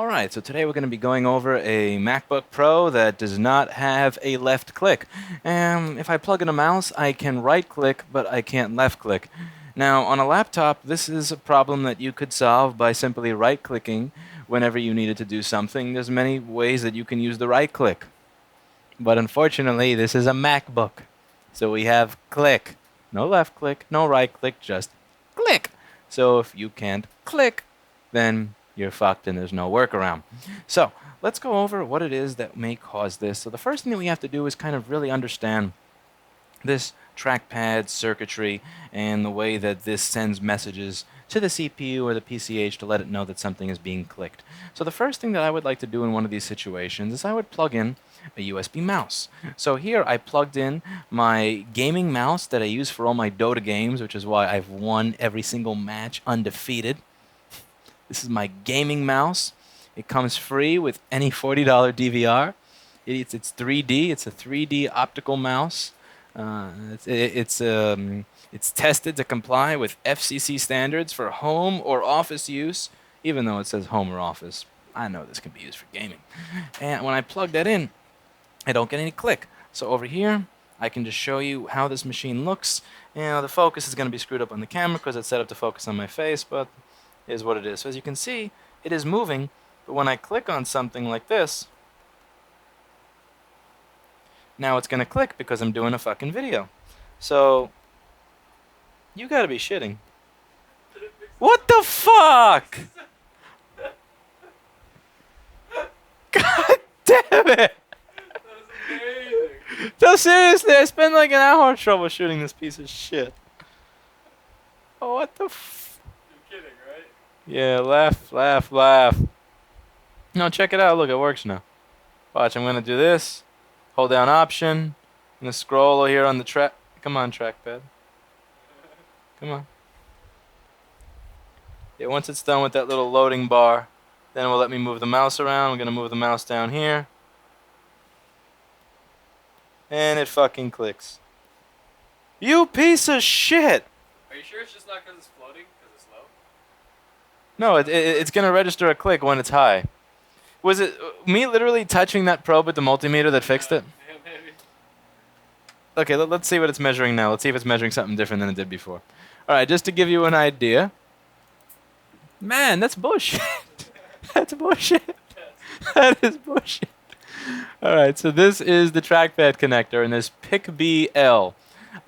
Alright, so today we're going to be going over a MacBook Pro that does not have a left click. If I plug in a mouse, I can right click, but I can't left click. Now, on a laptop, this is a problem that you could solve by simply right clicking whenever you needed to do something. There's many ways that you can use the right click. But unfortunately, this is a MacBook. So we have click. No left click, no right click, just click. So if you can't click, then you're fucked and there's no workaround. So let's go over what it is that may cause this. So the first thing that we have to do is kind of really understand this trackpad circuitry and the way that this sends messages to the CPU or the PCH to let it know that something is being clicked. So the first thing that I would like to do in one of these situations is I would plug in a USB mouse. So here I plugged in my gaming mouse that I use for all my Dota games, which is why I've won every single match undefeated. This is my gaming mouse. It comes free with any $40 DVR. It's 3D. It's a 3D optical mouse. It's tested to comply with FCC standards for home or office use, even though it says home or office. I know this can be used for gaming. And when I plug that in, I don't get any click. So over here, I can just show you how this machine looks. You know, the focus is going to be screwed up on the camera because it's set up to focus on my face, but is what it is. So as you can see, it is moving, but when I click on something like this, now it's going to click because I'm doing a fucking video. So, you gotta be shitting. What the fuck? God damn it! That was amazing. No, seriously, I spent like an hour troubleshooting this piece of shit. Oh, what the f... You're kidding, right? Yeah, laugh. No, check it out. Look, it works now. Watch, I'm gonna do this. Hold down Option. I'm gonna scroll here on the track. Come on, Trackpad. Come on. Yeah, once it's done with that little loading bar, then it will let me move the mouse around. I'm gonna move the mouse down here. And it fucking clicks. You piece of shit! Are you sure it's just not because it's floating? Because it's low? No, it's gonna register a click when it's high. Was it me literally touching that probe with the multimeter that fixed it? Yeah, maybe. Okay, let's see what it's measuring now. Let's see if it's measuring something different than it did before. Alright, just to give you an idea. Man, that's bullshit. That's bullshit. That is bullshit. Alright, so this is the trackpad connector and this PIC-BL.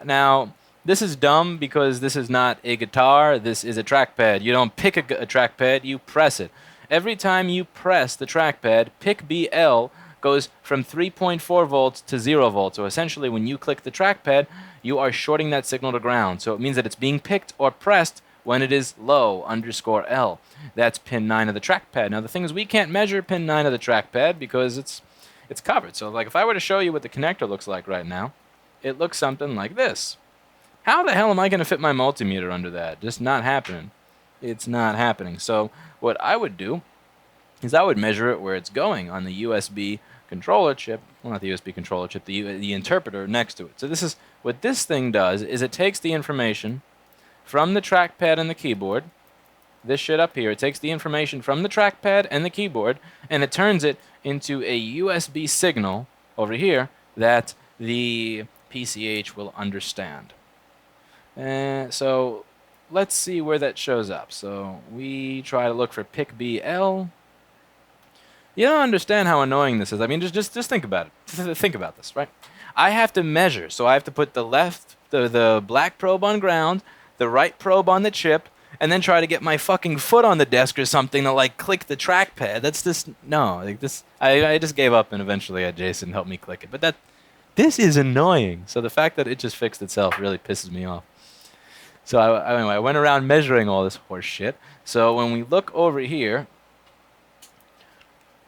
Now, this is dumb because this is not a guitar, this is a trackpad. You don't pick a trackpad, you press it. Every time you press the trackpad, PIC-BL goes from 3.4 volts to 0 volts. So essentially, when you click the trackpad, you are shorting that signal to ground. So it means that it's being picked or pressed when it is low _L. That's pin 9 of the trackpad. Now the thing is, we can't measure pin 9 of the trackpad because it's covered. So like if I were to show you what the connector looks like right now, it looks something like this. How the hell am I going to fit my multimeter under that? Just not happening. It's not happening. So what I would do is I would measure it where it's going on the USB controller chip. Well, not the USB controller chip, the interpreter next to it. So this is what this thing does is it takes the information from the trackpad and the keyboard. This shit up here, it takes the information from the trackpad and the keyboard and it turns it into a USB signal over here that the PCH will understand. So let's see where that shows up. So we try to look for PIC-BL. You don't understand how annoying this is. I mean, just think about it. Think about this, right? I have to measure, so I have to put the black probe on ground, the right probe on the chip, and then try to get my fucking foot on the desk or something to like click the trackpad. That's just no. Like this, I just gave up, and eventually Jason helped me click it. But this is annoying. So the fact that it just fixed itself really pisses me off. So anyway, I went around measuring all this horse shit. So when we look over here,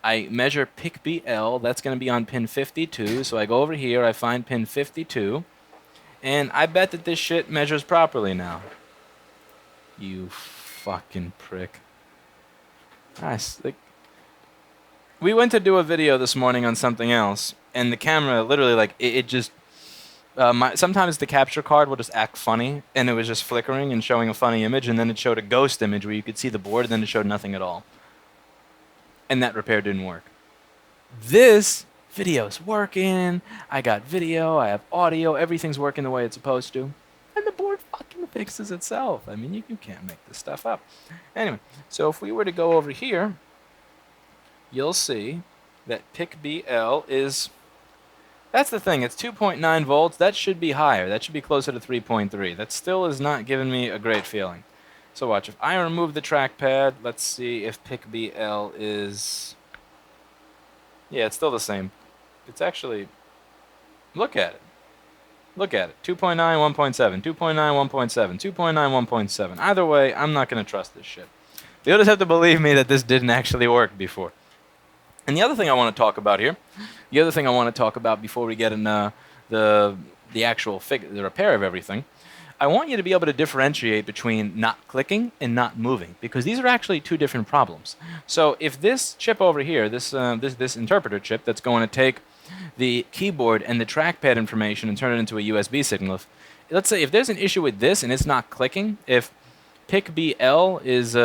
I measure PIC-BL. That's going to be on pin 52. So I go over here, I find pin 52, and I bet that this shit measures properly now. You fucking prick. Nice. Like, we went to do a video this morning on something else, and the camera literally, like, it just... sometimes the capture card will just act funny, and it was just flickering and showing a funny image, and then it showed a ghost image where you could see the board, and then it showed nothing at all. and that repair didn't work. This video's working. I got video, I have audio, everything's working the way it's supposed to. And the board fucking fixes itself. I mean, you can't make this stuff up. Anyway, so if we were to go over here, you'll see that PIC BL is... That's the thing, it's 2.9 volts. That should be higher. That should be closer to 3.3. That still is not giving me a great feeling. So watch, if I remove the trackpad, let's see if PIC BL is... Yeah, it's still the same. It's actually... Look at it. Look at it. 2.9, 1.7. 2.9, 1.7. 2.9, 1.7. Either way, I'm not going to trust this shit. You'll just have to believe me that this didn't actually work before. And the other thing I want to talk about here, the other thing I want to talk about before we get in the actual the repair of everything, I want you to be able to differentiate between not clicking and not moving, because these are actually two different problems. So if this chip over here, this interpreter chip that's going to take the keyboard and the trackpad information and turn it into a USB signal, let's say if there's an issue with this and it's not clicking, if PIC BL is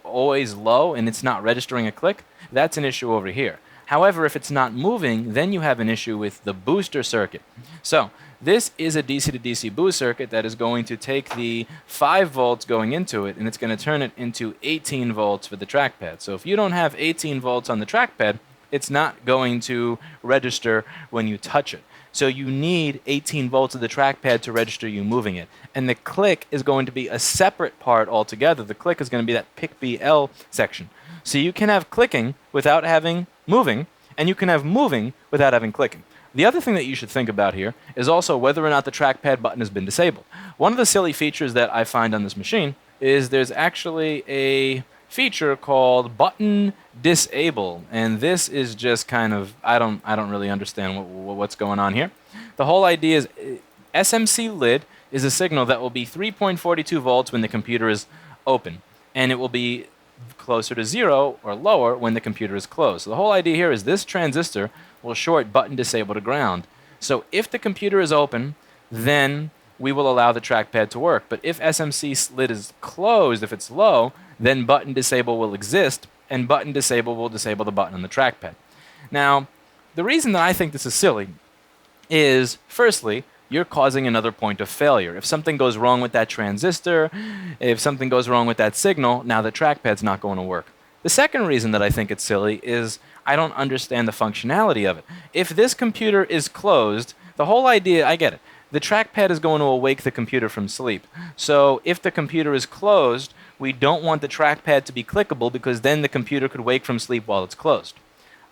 always low and it's not registering a click, that's an issue over here. However, if it's not moving, then you have an issue with the booster circuit. So this is a DC to DC boost circuit that is going to take the 5 volts going into it and it's going to turn it into 18 volts for the trackpad. So if you don't have 18 volts on the trackpad, it's not going to register when you touch it. So you need 18 volts of the trackpad to register you moving it. And the click is going to be a separate part altogether. The click is going to be that PIC BL section. So you can have clicking without having moving, and you can have moving without having clicking. The other thing that you should think about here is also whether or not the trackpad button has been disabled. One of the silly features that I find on this machine is there's actually a feature called button disable, and this is just kind of, I don't really understand what's going on here. The whole idea is SMC lid is a signal that will be 3.42 volts when the computer is open, and it will be closer to 0 or lower when the computer is closed. So the whole idea here is this transistor will short button disable to ground. So if the computer is open, then we will allow the trackpad to work. But if SMC lid is closed, if it's low, then button disable will exist, and button disable will disable the button on the trackpad. Now, the reason that I think this is silly is, firstly, you're causing another point of failure. If something goes wrong with that transistor, if something goes wrong with that signal, now the trackpad's not going to work. The second reason that I think it's silly is I don't understand the functionality of it. If this computer is closed, the whole idea, I get it. The trackpad is going to awake the computer from sleep. So if the computer is closed, we don't want the trackpad to be clickable because then the computer could wake from sleep while it's closed.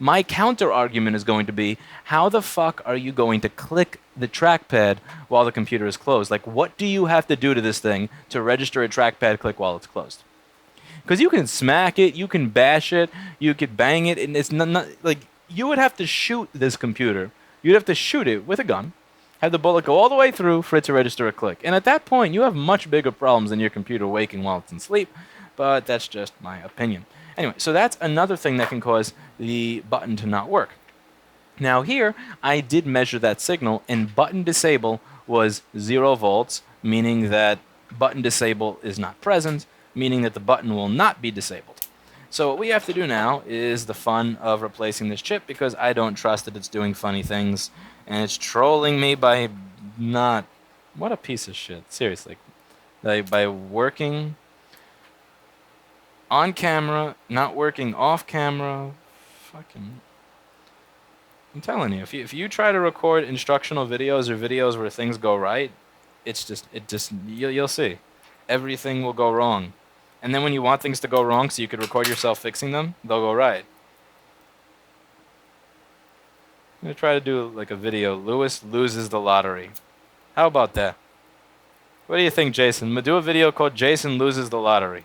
My counter argument is going to be, how the fuck are you going to click the trackpad while the computer is closed? Like, what do you have to do to this thing to register a trackpad click while it's closed? Because you can smack it, you can bash it, you could bang it, and it's not like, you would have to shoot this computer. You'd have to shoot it with a gun, have the bullet go all the way through for it to register a click. And at that point, you have much bigger problems than your computer waking while it's in sleep, but that's just my opinion. Anyway, so that's another thing that can cause the button to not work. Now here, I did measure that signal, and button disable was 0 volts, meaning that button disable is not present, meaning that the button will not be disabled. So what we have to do now is the fun of replacing this chip, because I don't trust that it's doing funny things, and it's trolling me by not... What a piece of shit, seriously. Like, by working on camera, not working off camera. Fucking... I'm telling you, if you try to record instructional videos or videos where things go right, you'll see. Everything will go wrong. And then when you want things to go wrong so you could record yourself fixing them, they'll go right. I'm going to try to do like a video, Lewis loses the lottery. How about that? What do you think, Jason? Do a video called Jason Loses the Lottery.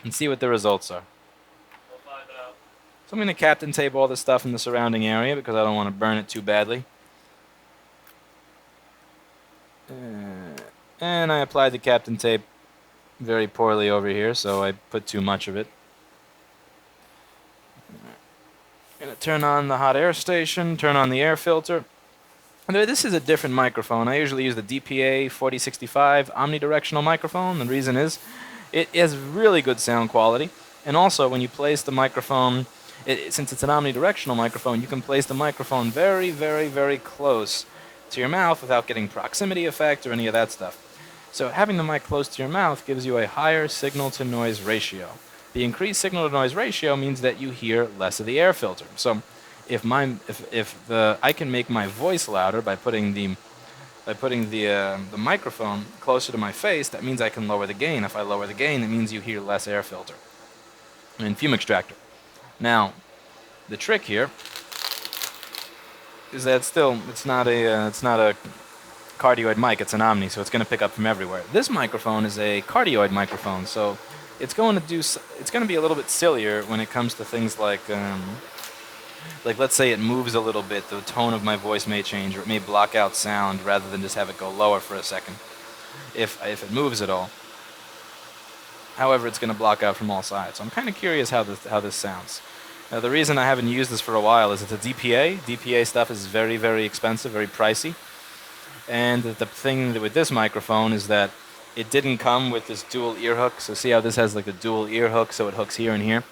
And see what the results are. We'll find out. So I'm going to captain tape all the stuff in the surrounding area because I don't want to burn it too badly. And I applied the captain tape very poorly over here, so I put too much of it. Going to turn on the hot air station, turn on the air filter. And this is a different microphone. I usually use the DPA 4065 omnidirectional microphone. The reason is it has really good sound quality, And also, when you place the microphone, since it's an omnidirectional microphone, you can place the microphone very, very, very close to your mouth without getting proximity effect or any of that stuff. So having the mic close to your mouth gives you a higher signal-to-noise ratio. The increased signal-to-noise ratio means that you hear less of the air filter. So if I can make my voice louder by putting the microphone closer to my face, that means I can lower the gain. If I lower the gain, it means you hear less air filter and fume extractor. Now, the trick here is that it's not a cardioid mic, it's an Omni, so it's going to pick up from everywhere. This microphone is a cardioid microphone, so it's going to be a little bit sillier when it comes to things like let's say it moves a little bit, the tone of my voice may change, or it may block out sound rather than just have it go lower for a second, if it moves at all. However, it's going to block out from all sides. So I'm kind of curious how this sounds. Now, the reason I haven't used this for a while is it's a DPA. DPA stuff is very, very expensive, very pricey. And the thing with this microphone is that it didn't come with this dual ear hook. So see how this has like a dual ear hook, so it hooks here and here?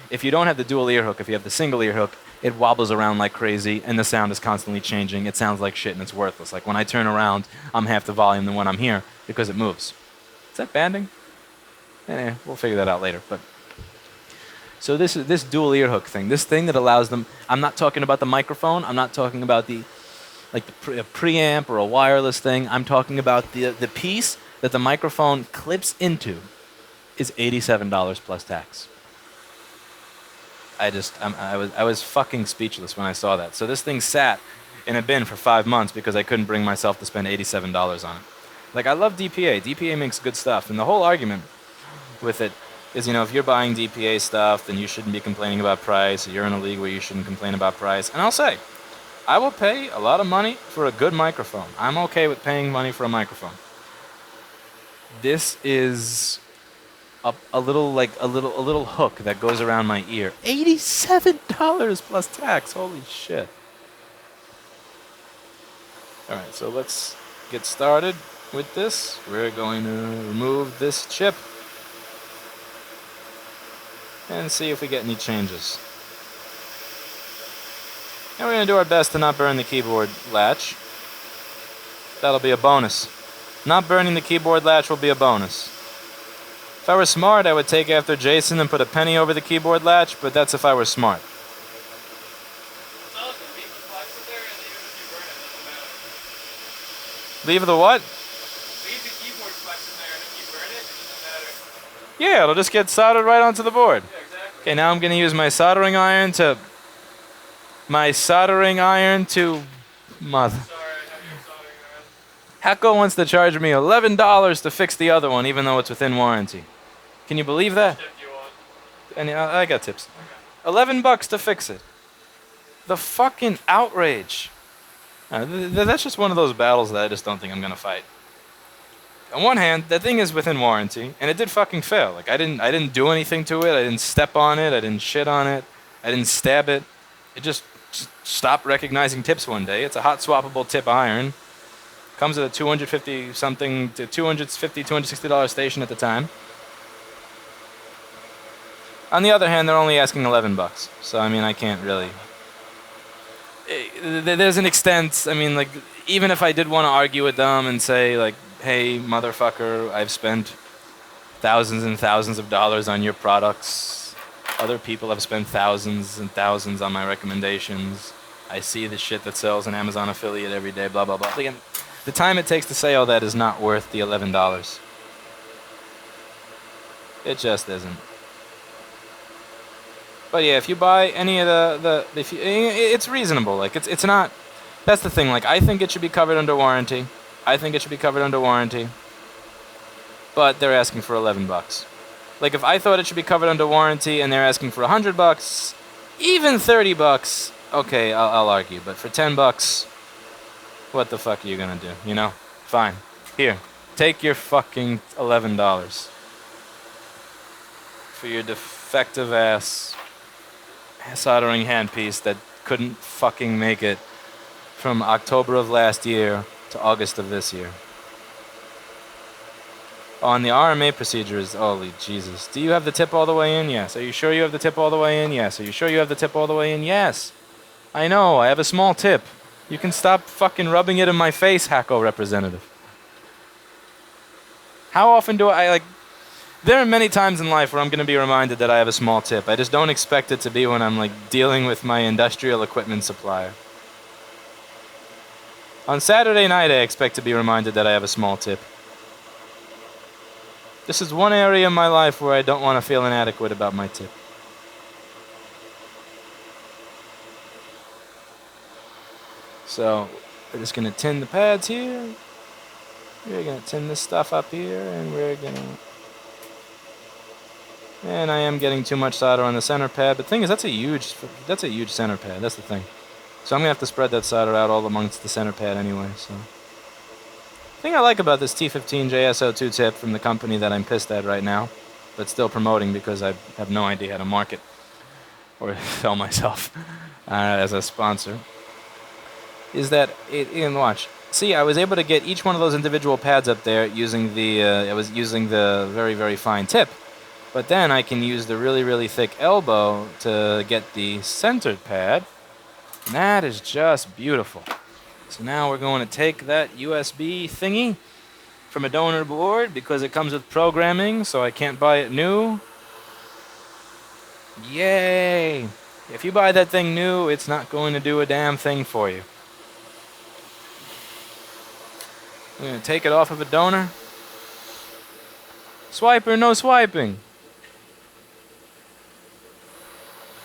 If you don't have the dual ear hook, if you have the single ear hook, it wobbles around like crazy, and the sound is constantly changing. It sounds like shit, and it's worthless. Like when I turn around, I'm half the volume than when I'm here because it moves. Is that banding? We'll figure that out later. But so this dual ear hook thing, this thing that allows them. I'm not talking about the microphone. I'm not talking about a preamp or a wireless thing. I'm talking about the piece that the microphone clips into is $87 plus tax. I was fucking speechless when I saw that. So this thing sat in a bin for 5 months because I couldn't bring myself to spend $87 on it. Like, I love DPA. DPA makes good stuff, and the whole argument with it is, if you're buying DPA stuff, then you shouldn't be complaining about price. You're in a league where you shouldn't complain about price. And I'll say, I will pay a lot of money for a good microphone. I'm okay with paying money for a microphone. This is a little hook that goes around my ear. $87 plus tax. Holy shit. All right, so let's get started with this. We're going to remove this chip and see if we get any changes. And we're going to do our best to not burn the keyboard latch. That'll be a bonus. Not burning the keyboard latch will be a bonus. If I were smart, I would take after Jason and put a penny over the keyboard latch, but that's if I were smart. Leave the what? Leave the keyboard flex in there, and if you burn it, it doesn't matter. Yeah, it'll just get soldered right onto the board. Yeah, exactly. Okay, now I'm going to use my soldering iron to... Mother. Sorry, I have your soldering iron. HAKKO wants to charge me $11 to fix the other one, even though it's within warranty. Can you believe that? Tip you want. And I got tips. $11 to fix it. The fucking outrage. That's just one of those battles that I just don't think I'm gonna fight. On one hand, that thing is within warranty, and it did fucking fail. Like I didn't do anything to it. I didn't step on it. I didn't shit on it. I didn't stab it. It just stopped recognizing tips one day. It's a hot swappable tip iron. Comes at a $260 station at the time. On the other hand, they're only asking $11. So I mean, I can't really. There's an extent. I mean, like, even if I did want to argue with them and say, like, hey, motherfucker, I've spent thousands and thousands of dollars on your products. Other people have spent thousands and thousands on my recommendations. I see the shit that sells an Amazon affiliate every day, blah, blah, blah. Again, the time it takes to say all that is not worth the $11. It just isn't. But yeah, if you buy any of it's reasonable. Like it's not. That's the thing. Like I think it should be covered under warranty. But they're asking for $11. Like if I thought it should be covered under warranty and they're asking for $100, even $30, okay, I'll argue. But for $10, what the fuck are you gonna do? Fine. Here, take your fucking $11 for your defective ass soldering handpiece that couldn't fucking make it from October of last year to August of this year. On the RMA procedures, holy Jesus. Do you have the tip all the way in? Yes. Are you sure you have the tip all the way in? Yes. Are you sure you have the tip all the way in? Yes. I know, I have a small tip. You can stop fucking rubbing it in my face, HAKKO representative. How often do I, like... There are many times in life where I'm going to be reminded that I have a small tip. I just don't expect it to be when I'm, like, dealing with my industrial equipment supplier. On Saturday night, I expect to be reminded that I have a small tip. This is one area in my life where I don't want to feel inadequate about my tip. So, we're just going to tin the pads here. We're going to tin this stuff up here, and we're going to... And I am getting too much solder on the center pad. But the thing is, that's a huge center pad. That's the thing. So I'm going to have to spread that solder out all amongst the center pad anyway. So, the thing I like about this T15 JSO2 tip from the company that I'm pissed at right now, but still promoting because I have no idea how to market or sell myself as a sponsor, is that watch. See, I was able to get each one of those individual pads up there using the I was using the very, very fine tip. But then I can use the really, really thick elbow to get the centered pad. And that is just beautiful. So now we're going to take that USB thingy from a donor board because it comes with programming, so I can't buy it new. Yay! If you buy that thing new, it's not going to do a damn thing for you. I'm going to take it off of a donor. Swiper, no swiping.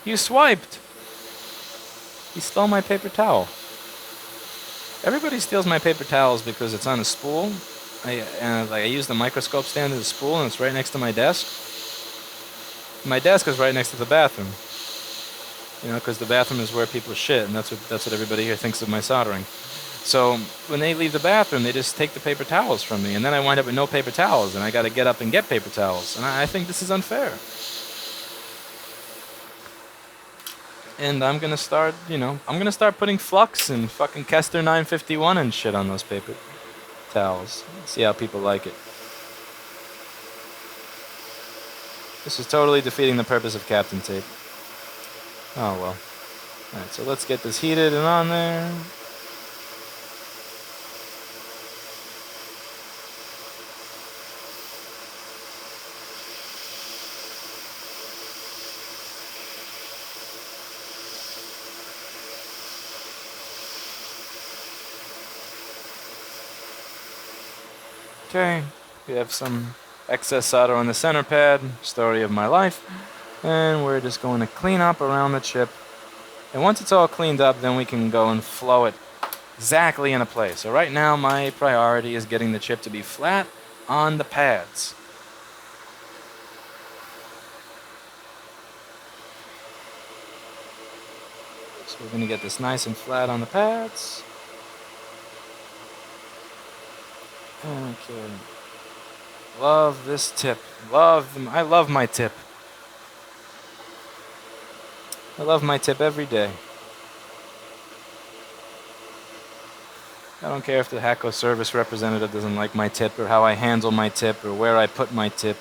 You swiped. He stole my paper towel. Everybody steals my paper towels because it's on a spool. I use the microscope stand as a spool, and it's right next to my desk. My desk is right next to the bathroom. You know, because the bathroom is where people shit, and that's what everybody here thinks of my soldering. So when they leave the bathroom, they just take the paper towels from me, and then I wind up with no paper towels, and I got to get up and get paper towels, and I think this is unfair. And I'm gonna start, putting flux and fucking Kester 951 and shit on those paper towels. See how people like it. This is totally defeating the purpose of Captain Tape. Oh well. Alright, so let's get this heated and on there. Okay, we have some excess solder on the center pad, story of my life, and we're just going to clean up around the chip. And once it's all cleaned up, then we can go and flow it exactly into place. So right now my priority is getting the chip to be flat on the pads. So we're going to get this nice and flat on the pads. Okay. Love this tip. I love my tip. I love my tip every day. I don't care if the HAKKO service representative doesn't like my tip or how I handle my tip or where I put my tip.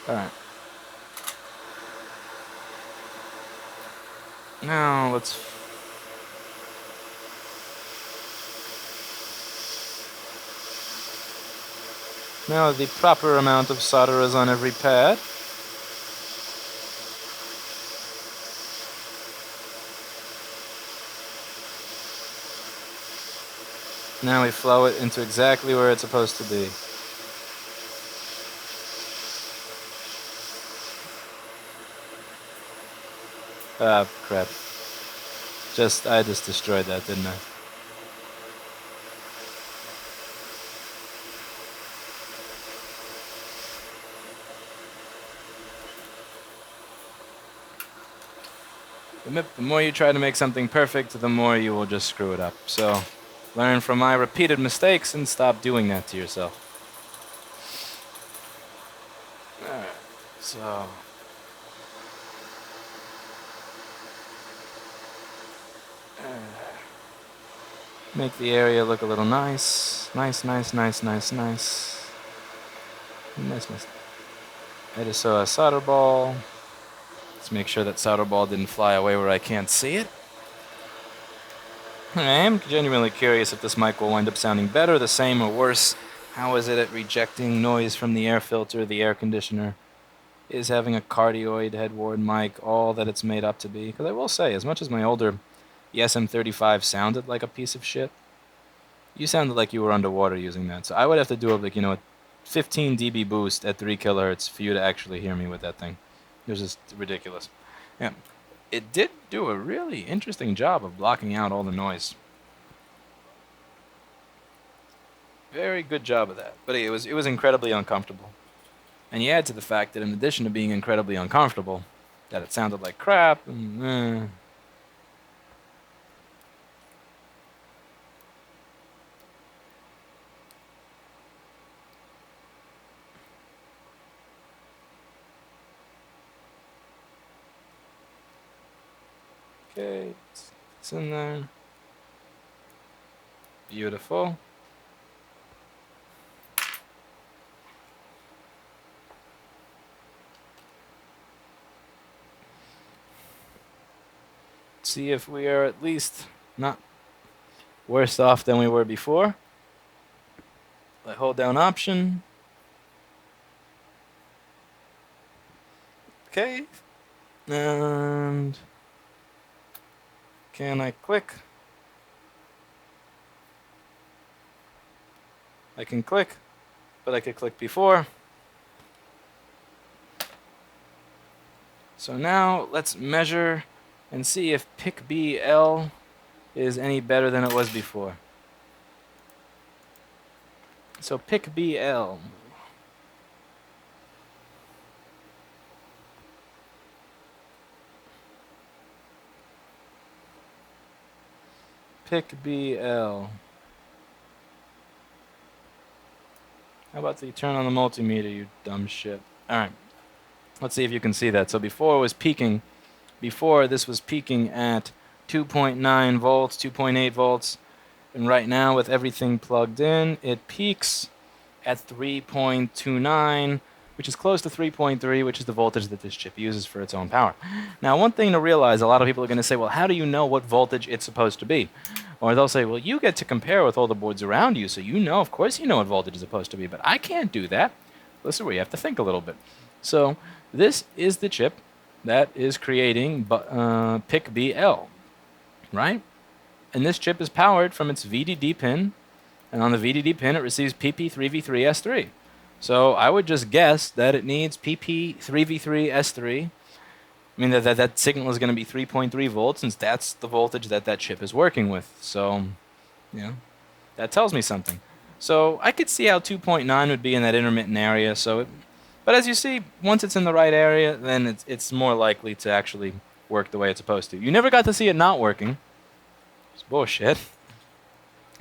Alright. Now let's... Now the proper amount of solder is on every pad. Now we flow it into exactly where it's supposed to be. Ah, crap. I just destroyed that, didn't I? The more you try to make something perfect, the more you will just screw it up. So, learn from my repeated mistakes and stop doing that to yourself. Alright, so... Make the area look a little nice. Nice, nice, nice, nice, nice. Nice, nice. I just saw a solder ball. Let's make sure that solder ball didn't fly away where I can't see it. I am genuinely curious if this mic will wind up sounding better, the same, or worse. How is it at rejecting noise from the air filter, the air conditioner? Is having a cardioid headboard mic all that it's made up to be? Because I will say, as much as my older SM35 sounded like a piece of shit, you sounded like you were underwater using that. So I would have to do like, a 15 dB boost at 3 kilohertz for you to actually hear me with that thing. It was just ridiculous. Yeah. It did do a really interesting job of blocking out all the noise. Very good job of that. But it was incredibly uncomfortable. And you add to the fact that in addition to being incredibly uncomfortable, that it sounded like crap and Okay, it's in there. Beautiful. See if we are at least not worse off than we were before. I hold down Option. Okay. And can I click? I can click, but I could click before. So now let's measure and see if pick BL is any better than it was before. So pick BL. Pick BL. How about the turn on the multimeter, you dumb shit? Alright. Let's see if you can see that. So before it was peaking. Before this was peaking at 2.9 volts, 2.8 volts. And right now with everything plugged in, it peaks at 3.29, which is close to 3.3, which is the voltage that this chip uses for its own power. Now, one thing to realize, a lot of people are going to say, well, how do you know what voltage it's supposed to be? Or they'll say, well, you get to compare with all the boards around you, so you know, of course you know what voltage is supposed to be, but I can't do that. This is where you have to think a little bit. So this is the chip that is creating PIC BL, right? And this chip is powered from its VDD pin, and on the VDD pin it receives PP3V3S3. So I would just guess that it needs PP3V3S3. I mean, that signal is going to be 3.3 volts, since that's the voltage that that chip is working with. So, that tells me something. So I could see how 2.9 would be in that intermittent area. But as you see, once it's in the right area, then it's more likely to actually work the way it's supposed to. You never got to see it not working. It's bullshit.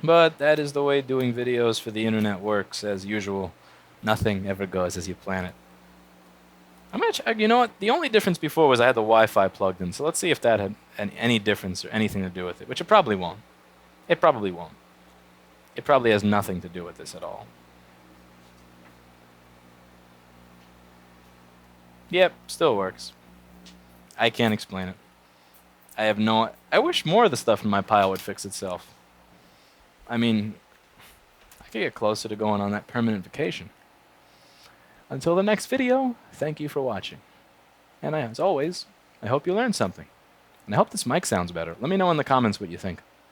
But that is the way doing videos for the internet works, as usual. Nothing ever goes as you plan it. I'm gonna check. You know what? The only difference before was I had the Wi-Fi plugged in. So let's see if that had any difference or anything to do with it, which it probably won't. It probably won't. It probably has nothing to do with this at all. Yep, still works. I can't explain it. I have no... I wish more of the stuff in my pile would fix itself. I mean, I could get closer to going on that permanent vacation. Until the next video, thank you for watching. And as always, I hope you learned something. And I hope this mic sounds better. Let me know in the comments what you think.